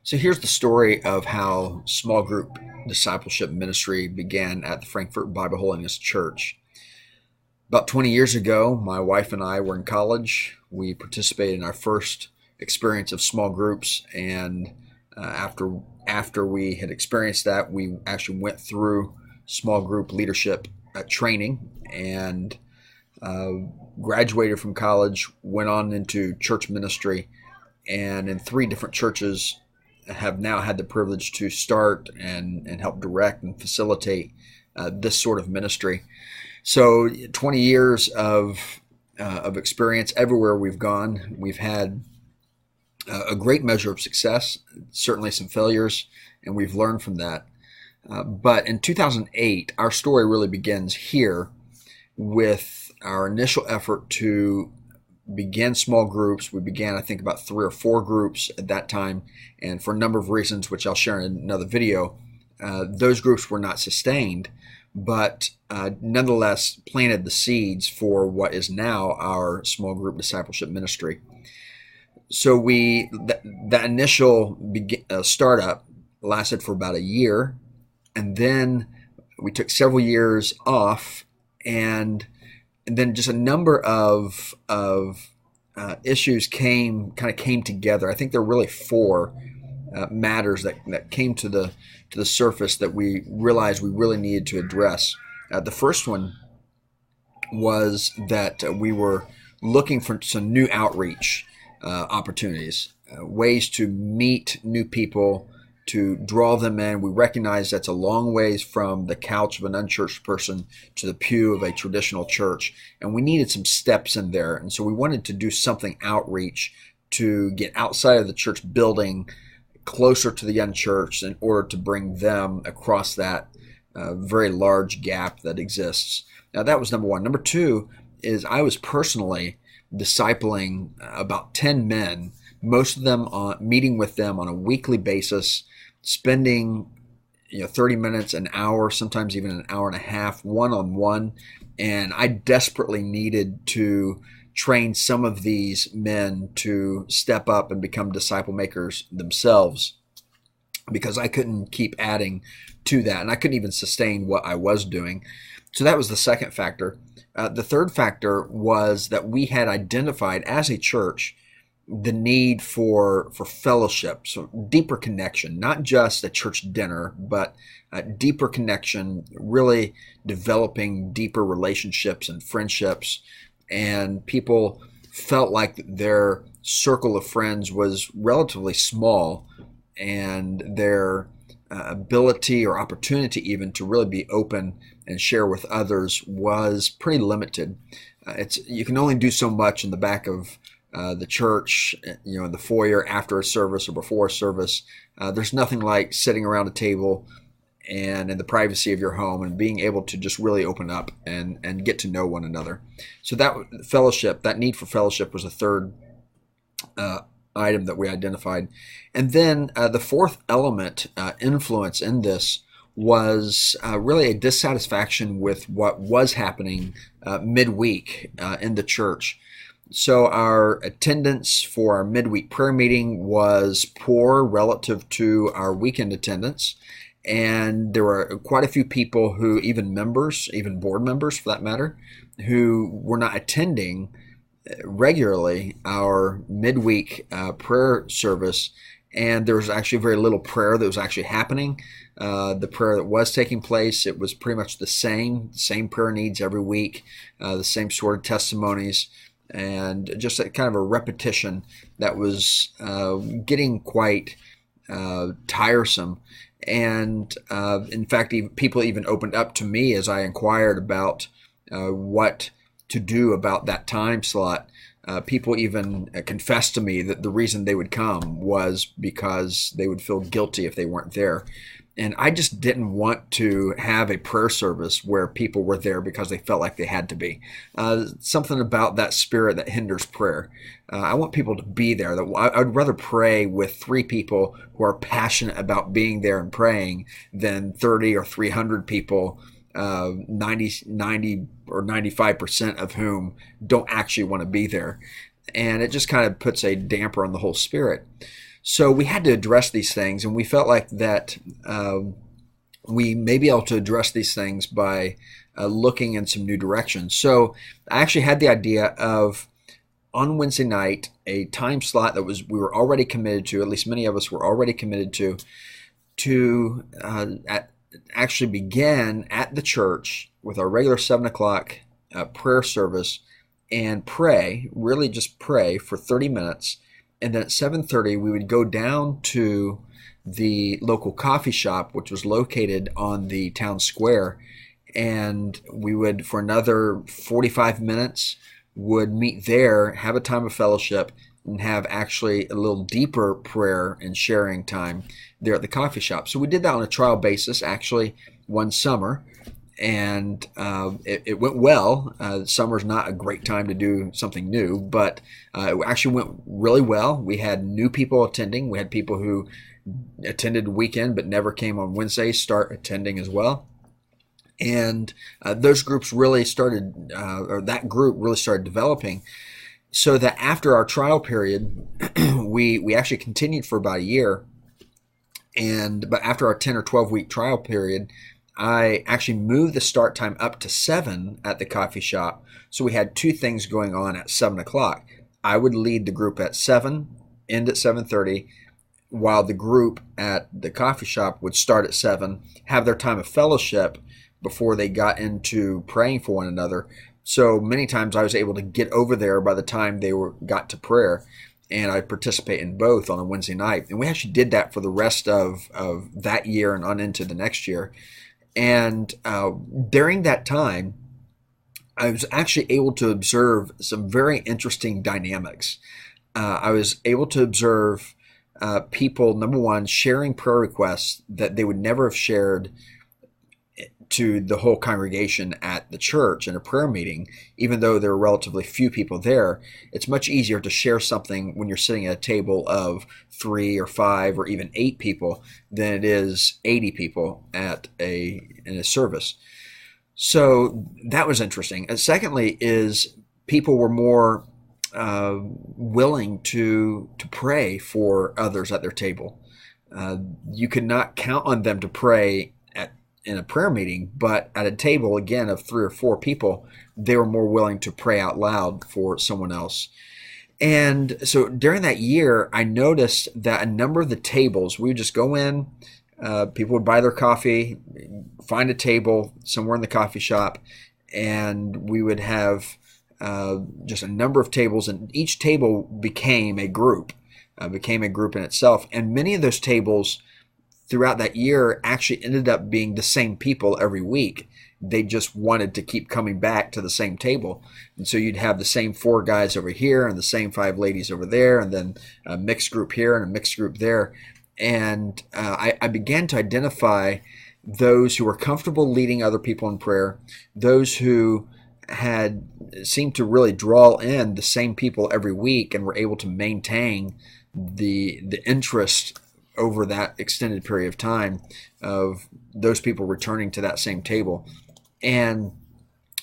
So here's the story of how small group discipleship ministry began at the Frankfurt Bible Holiness Church. About 20 years ago, my wife and I were in college. We participated in our first experience of small groups, and after we had experienced that, we actually went through small group leadership training and uh, graduated from college, went on into church ministry, and in three different churches have now had the privilege to start and help direct and facilitate this sort of ministry. So 20 years of experience everywhere we've gone. We've had a great measure of success, certainly some failures, and we've learned from that. But in 2008, our story really begins here with our initial effort to begin small groups. We began, I think, about 3 or 4 groups at that time, and for a number of reasons, which I'll share in another video, those groups were not sustained, but nonetheless planted the seeds for what is now our small group discipleship ministry. So that initial startup lasted for about a year, and then we took several years off, and then just a number of issues came together. I think there were really 4 matters that came to the surface that we realized we really needed to address. The first one was that we were looking for some new outreach opportunities, ways to meet new people, to draw them in. We recognize that's a long ways from the couch of an unchurched person to the pew of a traditional church, and we needed some steps in there. And so we wanted to do something outreach to get outside of the church building, closer to the unchurched, in order to bring them across that very large gap that exists. Now, that was number one. Number 2 is I was personally discipling about 10 men, most of them meeting with them on a weekly basis, spending 30 minutes, an hour, sometimes even an hour and a half, one-on-one. And I desperately needed to train some of these men to step up and become disciple makers themselves, because I couldn't keep adding to that, and I couldn't even sustain what I was doing. So that was the second factor. The third factor was that we had identified as a church the need for fellowship, so deeper connection, not just a church dinner, but deeper connection, really developing deeper relationships and friendships. And people felt like their circle of friends was relatively small, and their ability or opportunity even to really be open and share with others was pretty limited. You can only do so much in the back of the church, in the foyer after a service or before a service. There's nothing like sitting around a table and in the privacy of your home and being able to just really open up and get to know one another. So that need for fellowship was a third item that we identified. And then the fourth element, influence in this, was really a dissatisfaction with what was happening midweek in the church. So our attendance for our midweek prayer meeting was poor relative to our weekend attendance. And there were quite a few people who, even board members for that matter, who were not attending regularly our midweek prayer service. And there was actually very little prayer that was actually happening. The prayer that was taking place, it was pretty much the same prayer needs every week, the same sort of testimonies, and just a kind of a repetition that was getting quite tiresome. And in fact, people even opened up to me as I inquired about what to do about that time slot. People even confessed to me that the reason they would come was because they would feel guilty if they weren't there. And I just didn't want to have a prayer service where people were there because they felt like they had to be. Something about that spirit that hinders prayer. I want people to be there. I'd rather pray with 3 people who are passionate about being there and praying than 30 or 300 people, 90 or 95% of whom don't actually want to be there. And it just kind of puts a damper on the whole spirit. So we had to address these things, and we felt like that we may be able to address these things by looking in some new directions. So I actually had the idea of, on Wednesday night, a time slot that we were already committed to, at least many of us were already committed to actually begin at the church with our regular 7 o'clock prayer service and pray, really just pray for 30 minutes. And then at 7:30, we would go down to the local coffee shop, which was located on the town square. And we would, for another 45 minutes, would meet there, have a time of fellowship, and have actually a little deeper prayer and sharing time there at the coffee shop. So we did that on a trial basis, actually, one summer, and it went well. Summer's not a great time to do something new, but it actually went really well. We had new people attending. We had people who attended weekend but never came on Wednesday start attending as well. And those groups really started, or that group really started developing, so that after our trial period, we actually continued for about a year. But after our 10 or 12 week trial period, I actually moved the start time up to 7 at the coffee shop. So we had two things going on at 7 o'clock. I would lead the group at 7, end at 7:30, while the group at the coffee shop would start at 7, have their time of fellowship before they got into praying for one another. So many times I was able to get over there by the time they got to prayer, and I'd participate in both on a Wednesday night. And we actually did that for the rest of that year and on into the next year. And during that time, I was actually able to observe some very interesting dynamics. I was able to observe people, number one, sharing prayer requests that they would never have shared to the whole congregation at the church in a prayer meeting. Even though there are relatively few people there, it's much easier to share something when you're sitting at a table of 3 or 5 or even 8 people than it is 80 people in a service. So that was interesting. And secondly is people were more willing to pray for others at their table. You could not count on them to pray in a prayer meeting, but at a table, again, of 3 or 4 people, they were more willing to pray out loud for someone else. And so during that year, I noticed that a number of the tables, we would just go in, people would buy their coffee, find a table somewhere in the coffee shop, and we would have just a number of tables, and each table became a group in itself. And many of those tables throughout that year actually ended up being the same people every week. They just wanted to keep coming back to the same table. And so you'd have the same 4 guys over here and the same 5 ladies over there, and then a mixed group here and a mixed group there. And I began to identify those who were comfortable leading other people in prayer, those who had seemed to really draw in the same people every week and were able to maintain the interest over that extended period of time of those people returning to that same table. And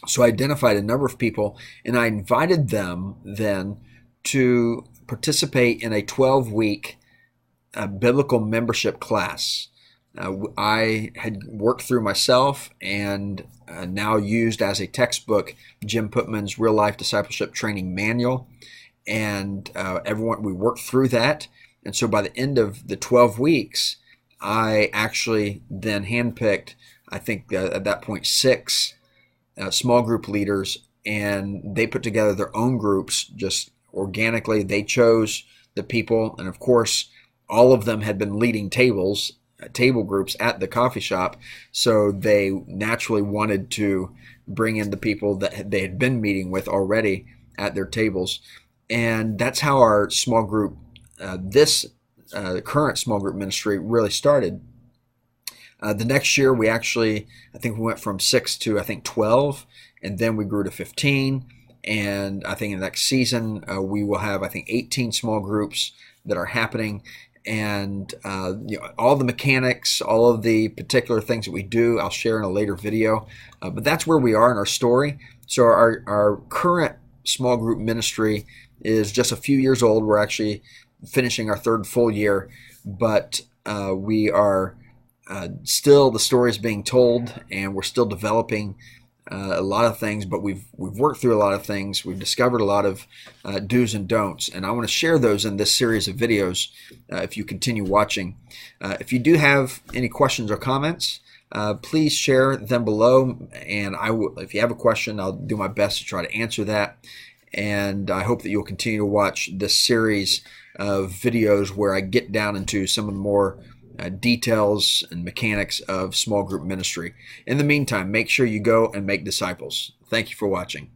so I identified a number of people, and I invited them then to participate in a 12-week biblical membership class. I had worked through myself and now used as a textbook Jim Putman's Real Life Discipleship Training Manual. And we worked through that. And so by the end of the 12 weeks, I actually then handpicked, I think at that point, 6 small group leaders, and they put together their own groups just organically. They chose the people, and of course, all of them had been leading table groups at the coffee shop, so they naturally wanted to bring in the people that they had been meeting with already at their tables. And that's how our small group the current small group ministry really started. The next year, I think we went from 6 to 12, and then we grew to 15. And I think in the next season, we will have 18 small groups that are happening. And all the mechanics, all of the particular things that we do, I'll share in a later video. But that's where we are in our story. So our current small group ministry is just a few years old. We're actually finishing our third full year, but we are still, the story is being told, and we're still developing a lot of things, but we've worked through a lot of things. We've discovered a lot of do's and don'ts, and I want to share those in this series of videos if you continue watching. If you do have any questions or comments, please share them below, and if you have a question, I'll do my best to try to answer that. And I hope that you'll continue to watch this series of videos where I get down into some of the more details and mechanics of small group ministry. In the meantime, make sure you go and make disciples. Thank you for watching.